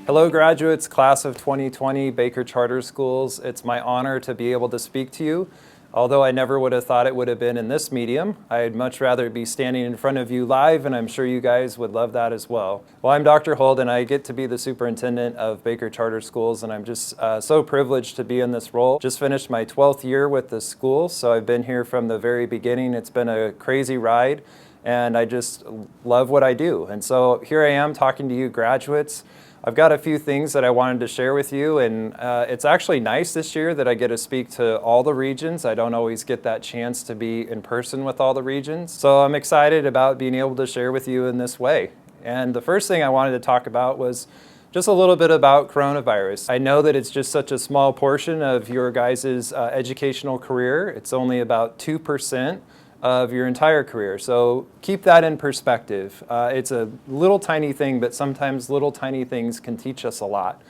Hello graduates, class of 2020, Baker Charter Schools. It's my honor to be able to speak to you. Although I never would have thought it would have been in this medium, I'd much rather be standing in front of you live, and I'm sure you guys would love that as well. Well, I'm Dr. Holt, and I get to be the superintendent of Baker Charter Schools, and I'm just so privileged to be in this role. Just finished my 12th year with the school, so I've been here from the very beginning. It's been a crazy ride, and I just love what I do. And so here I am talking to you graduates. I've got a few things that I wanted to share with you, and it's actually nice this year that I get to speak to all the regions. I don't always get that chance to be in person with all the regions. So I'm excited about being able to share with you in this way. And the first thing I wanted to talk about was just a little bit about coronavirus. I know that it's just such a small portion of your guys' educational career. It's only about 2% of your entire career. So keep that in perspective. It's a little tiny thing, but sometimes little tiny things can teach us a lot.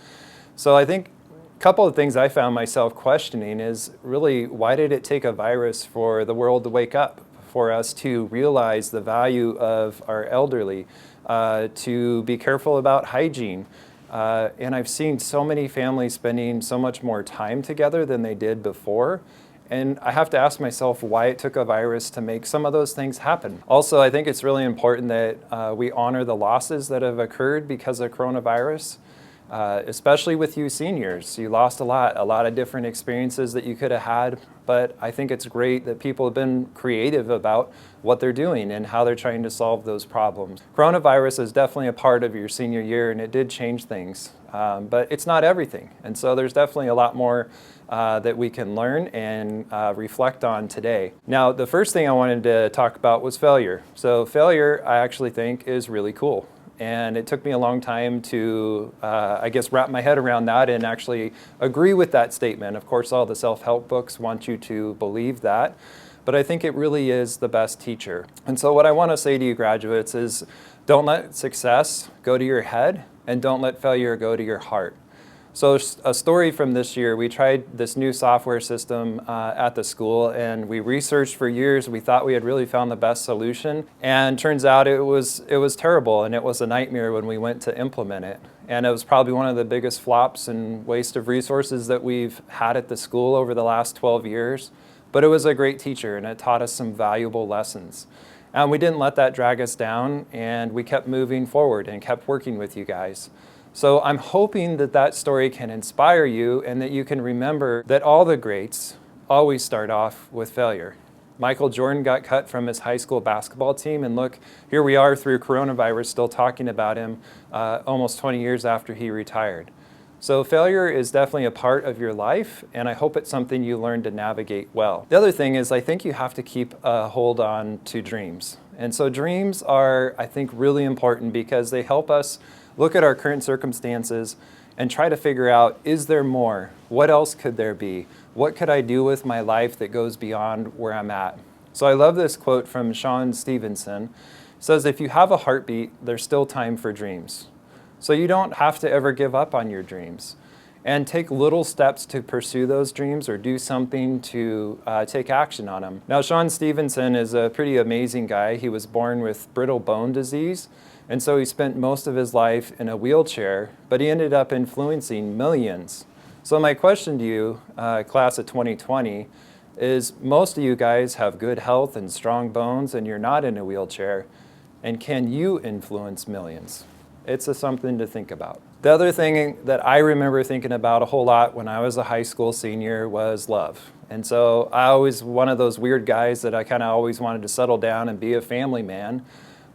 So I think a couple of things I found myself questioning is really, why did it take a virus for the world to wake up, for us to realize the value of our elderly, to be careful about hygiene? And I've seen so many families spending so much more time together than they did before. And I have to ask myself why it took a virus to make some of those things happen. Also, I think it's really important that we honor the losses that have occurred because of coronavirus, especially with you seniors. You lost a lot of different experiences that you could have had, but I think it's great that people have been creative about what they're doing and how they're trying to solve those problems. Coronavirus is definitely a part of your senior year, and it did change things, but it's not everything. And so there's definitely a lot more that we can learn and reflect on today. Now, the first thing I wanted to talk about was failure. So failure, I actually think, is really cool. And it took me a long time to, I guess, wrap my head around that and actually agree with that statement. Of course, all the self-help books want you to believe that, but I think it really is the best teacher. And so what I want to say to you graduates is, don't let success go to your head, and don't let failure go to your heart. So a story from this year, we tried this new software system at the school, and we researched for years. We thought we had really found the best solution, and turns out it was terrible, and it was a nightmare when we went to implement it. And it was probably one of the biggest flops and waste of resources that we've had at the school over the last 12 years. But it was a great teacher, and it taught us some valuable lessons. And we didn't let that drag us down, and we kept moving forward and kept working with you guys. So I'm hoping that that story can inspire you, and that you can remember that all the greats always start off with failure. Michael Jordan got cut from his high school basketball team, and look, here we are through coronavirus still talking about him almost 20 years after he retired. So failure is definitely a part of your life, and I hope it's something you learn to navigate well. The other thing is, I think you have to keep a hold on to dreams. And so dreams are, I think, really important because they help us look at our current circumstances and try to figure out, is there more? What else could there be? What could I do with my life that goes beyond where I'm at? So I love this quote from Sean Stevenson. It says, if you have a heartbeat, there's still time for dreams. So you don't have to ever give up on your dreams. And take little steps to pursue those dreams, or do something to take action on them. Now, Sean Stevenson is a pretty amazing guy. He was born with brittle bone disease, and so he spent most of his life in a wheelchair, but he ended up influencing millions. So my question to you, class of 2020, is most of you guys have good health and strong bones, and you're not in a wheelchair, and can you influence millions? It's something to think about. The other thing that I remember thinking about a whole lot when I was a high school senior was love. And so I was one of those weird guys that I kind of always wanted to settle down and be a family man.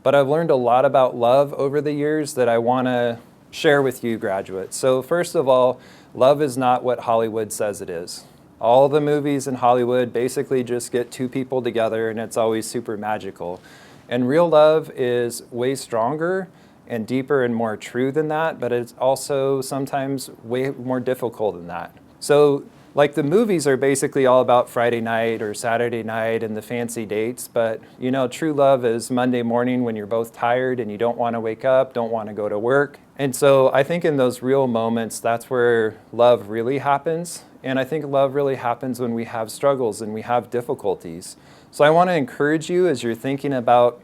But I've learned a lot about love over the years that I want to share with you graduates. So first of all, love is not what Hollywood says it is. All the movies in Hollywood basically just get two people together, and it's always super magical. And real love is way stronger and deeper and more true than that, but it's also sometimes way more difficult than that. So like the movies are basically all about Friday night or Saturday night and the fancy dates, but you know, true love is Monday morning when you're both tired and you don't want to wake up, don't want to go to work. And so I think in those real moments, that's where love really happens. And I think love really happens when we have struggles and we have difficulties. So I want to encourage you as you're thinking about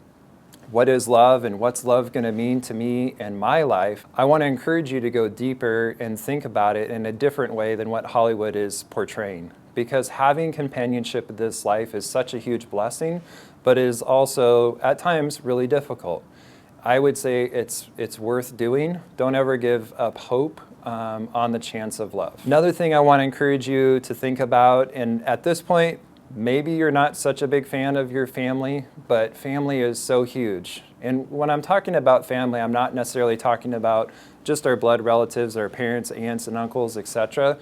what is love and what's love going to mean to me and my life, I want to encourage you to go deeper and think about it in a different way than what Hollywood is portraying. Because having companionship in this life is such a huge blessing, but it is also at times really difficult. I would say it's worth doing. Don't ever give up hope on the chance of love. Another thing I want to encourage you to think about, and at this point, maybe you're not such a big fan of your family, but family is so huge. And when I'm talking about family, I'm not necessarily talking about just our blood relatives, our parents, aunts, and uncles, etc.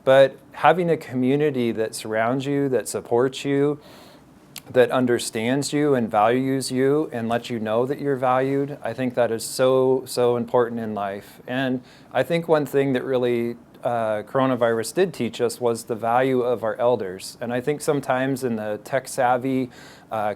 But having a community that surrounds you, that supports you, that understands you and values you and lets you know that you're valued, I think that is so, so important in life. And I think one thing that really coronavirus did teach us was the value of our elders. And I think sometimes in the tech-savvy,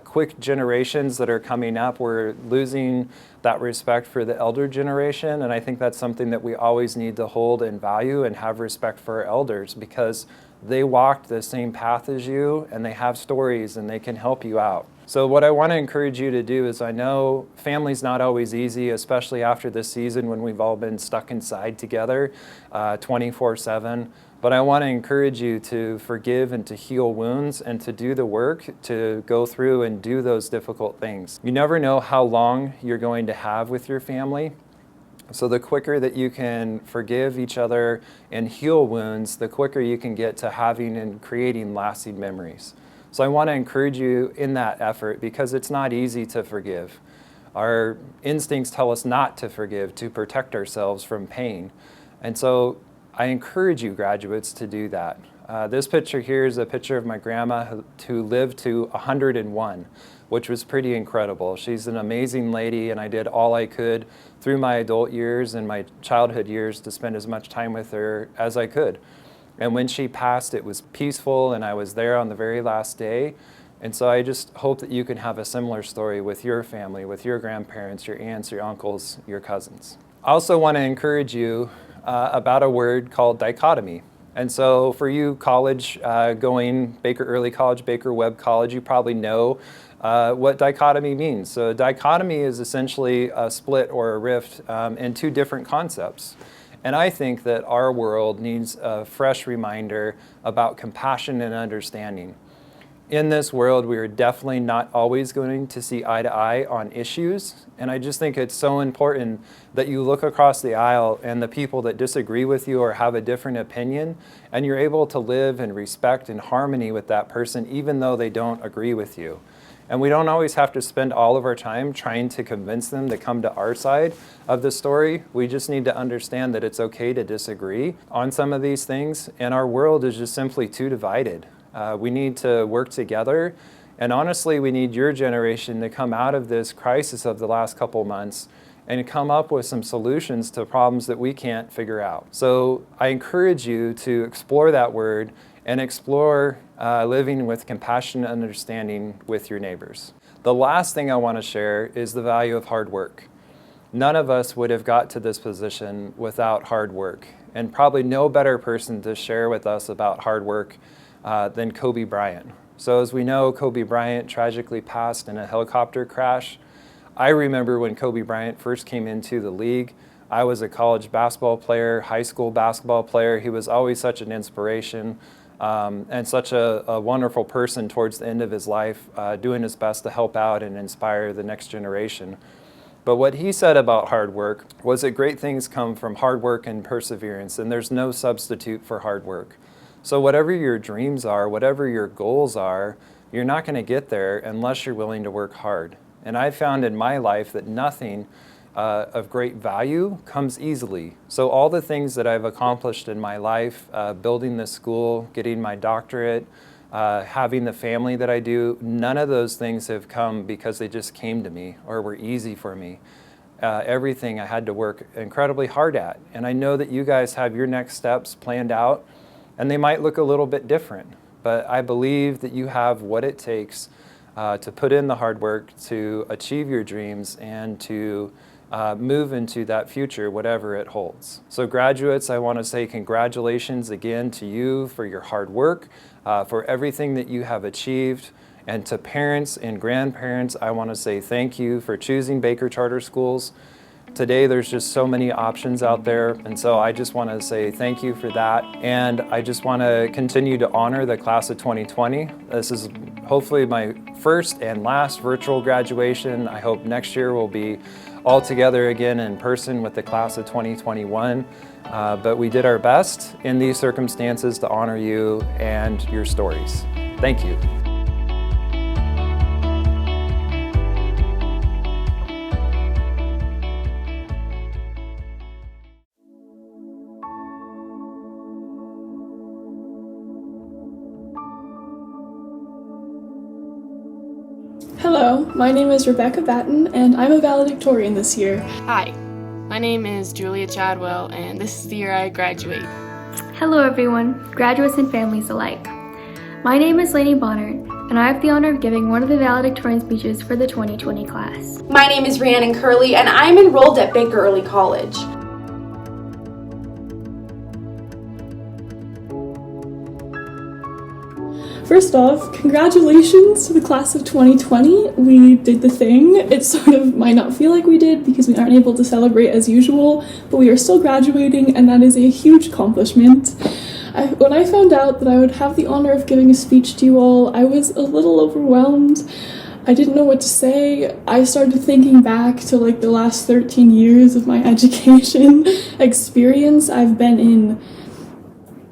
quick generations that are coming up, we're losing that respect for the elder generation. And I think that's something that we always need to hold and value and have respect for our elders, because they walked the same path as you and they have stories and they can help you out. So what I want to encourage you to do is, I know family's not always easy, especially after this season when we've all been stuck inside together 24/7. But I want to encourage you to forgive and to heal wounds and to do the work to go through and do those difficult things. You never know how long you're going to have with your family. So the quicker that you can forgive each other and heal wounds, the quicker you can get to having and creating lasting memories. So I want to encourage you in that effort, because it's not easy to forgive. Our instincts tell us not to forgive, to protect ourselves from pain. And so I encourage you, graduates, to do that. This picture here is a picture of my grandma who lived to 101, which was pretty incredible. She's an amazing lady, and I did all I could through my adult years and my childhood years to spend as much time with her as I could. And when she passed, it was peaceful, and I was there on the very last day. And so I just hope that you can have a similar story with your family, with your grandparents, your aunts, your uncles, your cousins. I also want to encourage you about a word called dichotomy. And so for you college going, Baker Early College, Baker Webb College, you probably know what dichotomy means. So dichotomy is essentially a split or a rift in two different concepts. And I think that our world needs a fresh reminder about compassion and understanding. In this world, we are definitely not always going to see eye to eye on issues. And I just think it's so important that you look across the aisle and the people that disagree with you or have a different opinion, and you're able to live in respect and harmony with that person, even though they don't agree with you. And we don't always have to spend all of our time trying to convince them to come to our side of the story. We just need to understand that it's okay to disagree on some of these things. And our world is just simply too divided. We need to work together. And honestly, we need your generation to come out of this crisis of the last couple months and come up with some solutions to problems that we can't figure out. So I encourage you to explore that word and explore living with compassion and understanding with your neighbors. The last thing I want to share is the value of hard work. None of us would have got to this position without hard work, and probably no better person to share with us about hard work than Kobe Bryant. So as we know, Kobe Bryant tragically passed in a helicopter crash. I remember when Kobe Bryant first came into the league. I was a college basketball player, high school basketball player. He was always such an inspiration. And such a wonderful person towards the end of his life, doing his best to help out and inspire the next generation. But what he said about hard work was that great things come from hard work and perseverance, and there's no substitute for hard work. So whatever your dreams are, whatever your goals are, you're not going to get there unless you're willing to work hard. And I found in my life that nothing of great value comes easily. So all the things that I've accomplished in my life, building this school, getting my doctorate, having the family that I do, none of those things have come because they just came to me or were easy for me. Everything I had to work incredibly hard at. And I know that you guys have your next steps planned out, and they might look a little bit different. But I believe that you have what it takes to put in the hard work to achieve your dreams and to move into that future, whatever it holds. So graduates, I want to say congratulations again to you for your hard work, for everything that you have achieved. And to parents and grandparents, I want to say thank you for choosing Baker Charter Schools. Today, there's just so many options out there, and so I just want to say thank you for that. And I just want to continue to honor the class of 2020. This is hopefully my first and last virtual graduation. I hope next year we'll be all together again in person with the class of 2021. But we did our best in these circumstances to honor you and your stories. Thank you. Hello, my name is Rebecca Batten, and I'm a valedictorian this year. Hi, my name is Julia Chadwell, and this is the year I graduate. Hello everyone, graduates and families alike. My name is Lainey Bonner, and I have the honor of giving one of the valedictorian speeches for the 2020 class. My name is Rhiannon Curley, and I'm enrolled at Baker Early College. First off, congratulations to the class of 2020. We did the thing. It sort of might not feel like we did because we aren't able to celebrate as usual, but we are still graduating, and that is a huge accomplishment. When I found out that I would have the honor of giving a speech to you all, I was a little overwhelmed. I didn't know what to say. I started thinking back to like the last 13 years of my education experience. I've been in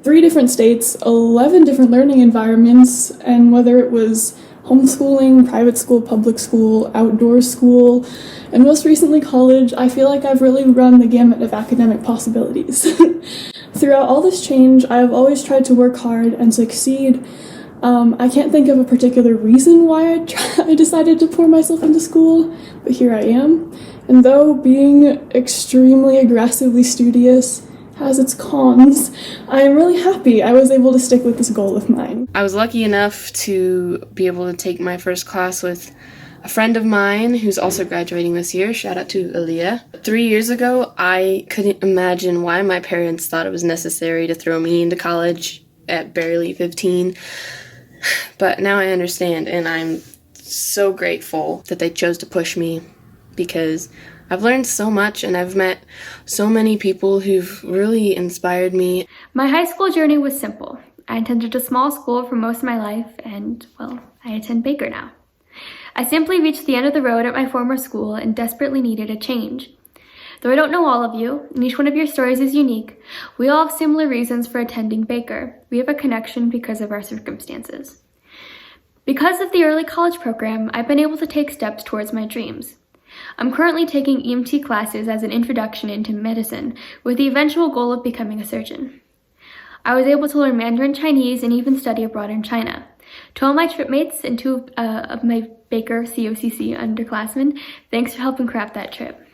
3 different states, 11 different learning environments, and whether it was homeschooling, private school, public school, outdoor school, and most recently college, I feel like I've really run the gamut of academic possibilities. Throughout all this change, I have always tried to work hard and succeed. I can't think of a particular reason why I decided to pour myself into school, but here I am. And though being extremely aggressively studious has its cons, I am really happy I was able to stick with this goal of mine. I was lucky enough to be able to take my first class with a friend of mine who's also graduating this year. Shout out to Aaliyah. 3 years ago, I couldn't imagine why my parents thought it was necessary to throw me into college at barely 15. But now I understand, and I'm so grateful that they chose to push me because I've learned so much, and I've met so many people who've really inspired me. My high school journey was simple. I attended a small school for most of my life, and, well, I attend Baker now. I simply reached the end of the road at my former school and desperately needed a change. Though I don't know all of you, and each one of your stories is unique, we all have similar reasons for attending Baker. We have a connection because of our circumstances. Because of the early college program, I've been able to take steps towards my dreams. I'm currently taking EMT classes as an introduction into medicine, with the eventual goal of becoming a surgeon. I was able to learn Mandarin Chinese and even study abroad in China. To all my tripmates and 2 of my Baker COCC underclassmen, thanks for helping craft that trip.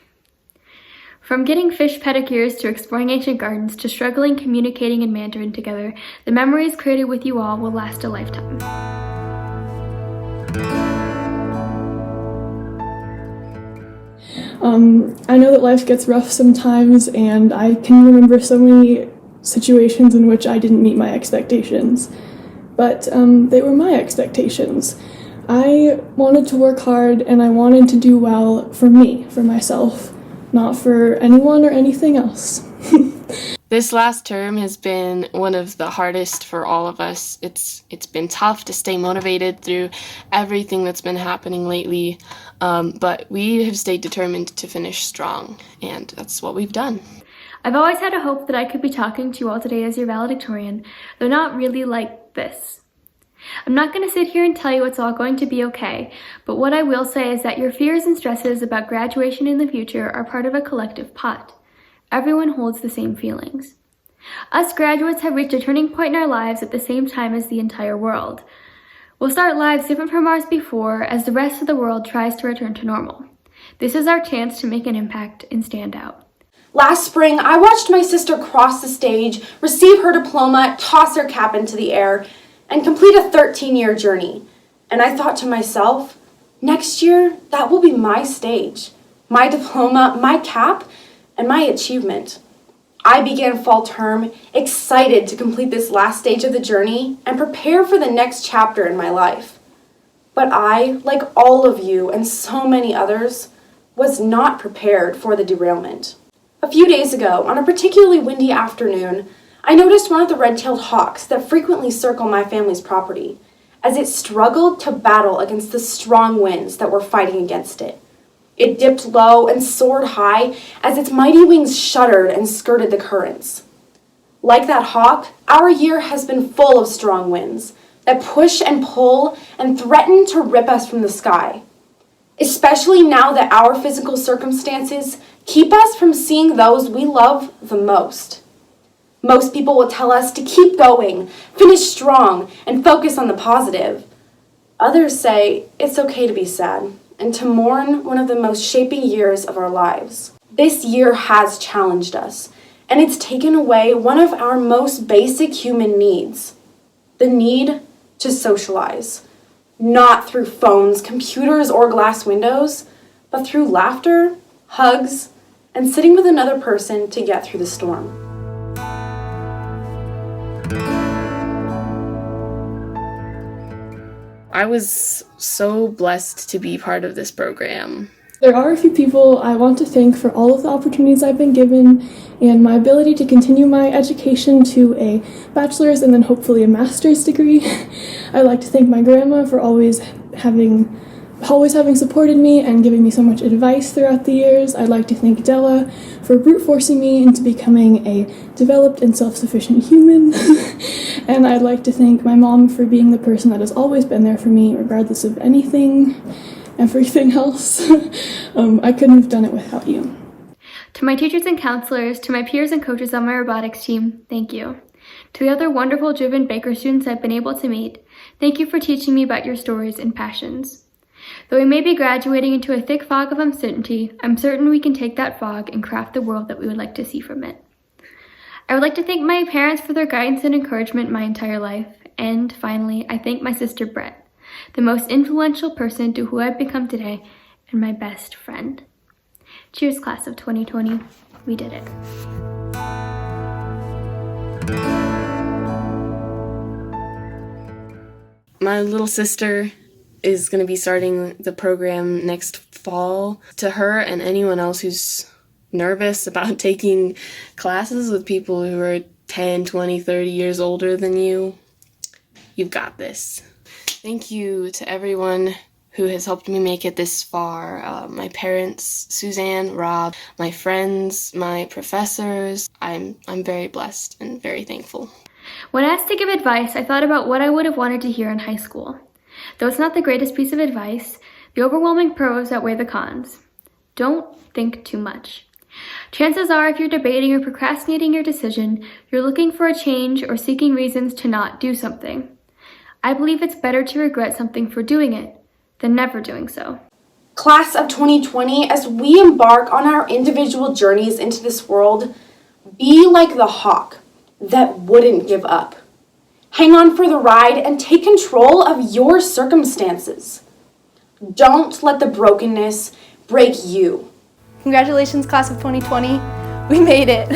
From getting fish pedicures to exploring ancient gardens to struggling communicating in Mandarin together, the memories created with you all will last a lifetime. I know that life gets rough sometimes, and I can remember so many situations in which I didn't meet my expectations. But they were my expectations. I wanted to work hard, and I wanted to do well for me, for myself, not for anyone or anything else. This last term has been one of the hardest for all of us. It's been tough to stay motivated through everything that's been happening lately, but we have stayed determined to finish strong, and that's what we've done. I've always had a hope that I could be talking to you all today as your valedictorian, though not really like this. I'm not going to sit here and tell you it's all going to be okay, but what I will say is that your fears and stresses about graduation in the future are part of a collective pot. Everyone holds the same feelings. Us graduates have reached a turning point in our lives at the same time as the entire world. We'll start lives different from ours before as the rest of the world tries to return to normal. This is our chance to make an impact and stand out. Last spring, I watched my sister cross the stage, receive her diploma, toss her cap into the air, and complete a 13-year journey. And I thought to myself, next year, that will be my stage, my diploma, my cap, and my achievement. I began fall term excited to complete this last stage of the journey and prepare for the next chapter in my life. But I, like all of you and so many others, was not prepared for the derailment. A few days ago, on a particularly windy afternoon, I noticed one of the red-tailed hawks that frequently circle my family's property, as it struggled to battle against the strong winds that were fighting against it. It dipped low and soared high as its mighty wings shuddered and skirted the currents. Like that hawk, our year has been full of strong winds that push and pull and threaten to rip us from the sky, especially now that our physical circumstances keep us from seeing those we love the most. Most people will tell us to keep going, finish strong, and focus on the positive. Others say it's okay to be sad and to mourn one of the most shaping years of our lives. This year has challenged us, and it's taken away one of our most basic human needs, the need to socialize, not through phones, computers, or glass windows, but through laughter, hugs, and sitting with another person to get through the storm. I was so blessed to be part of this program. There are a few people I want to thank for all of the opportunities I've been given and my ability to continue my education to a bachelor's and then hopefully a master's degree. I'd like to thank my grandma for always having supported me and giving me so much advice throughout the years. I'd like to thank Della for brute forcing me into becoming a developed and self-sufficient human. And I'd like to thank my mom for being the person that has always been there for me, regardless of anything, everything else. I couldn't have done it without you. To my teachers and counselors, to my peers and coaches on my robotics team, thank you. To the other wonderful driven Baker students I've been able to meet, thank you for teaching me about your stories and passions. Though we may be graduating into a thick fog of uncertainty, I'm certain we can take that fog and craft the world that we would like to see from it. I would like to thank my parents for their guidance and encouragement my entire life. And finally, I thank my sister Brett, the most influential person to who I've become today and my best friend. Cheers, class of 2020. We did it. My little sister is going to be starting the program next fall. To her and anyone else who's nervous about taking classes with people who are 10, 20, 30 years older than you, you've got this. Thank you to everyone who has helped me make it this far. My parents, Suzanne, Rob, my friends, my professors. I'm very blessed and very thankful. When asked to give advice, I thought about what I would have wanted to hear in high school. Though it's not the greatest piece of advice, the overwhelming pros outweigh the cons. Don't think too much. Chances are, if you're debating or procrastinating your decision, you're looking for a change or seeking reasons to not do something. I believe it's better to regret something for doing it than never doing so. Class of 2020, as we embark on our individual journeys into this world, be like the hawk that wouldn't give up. Hang on for the ride and take control of your circumstances. Don't let the brokenness break you. Congratulations, class of 2020. We made it.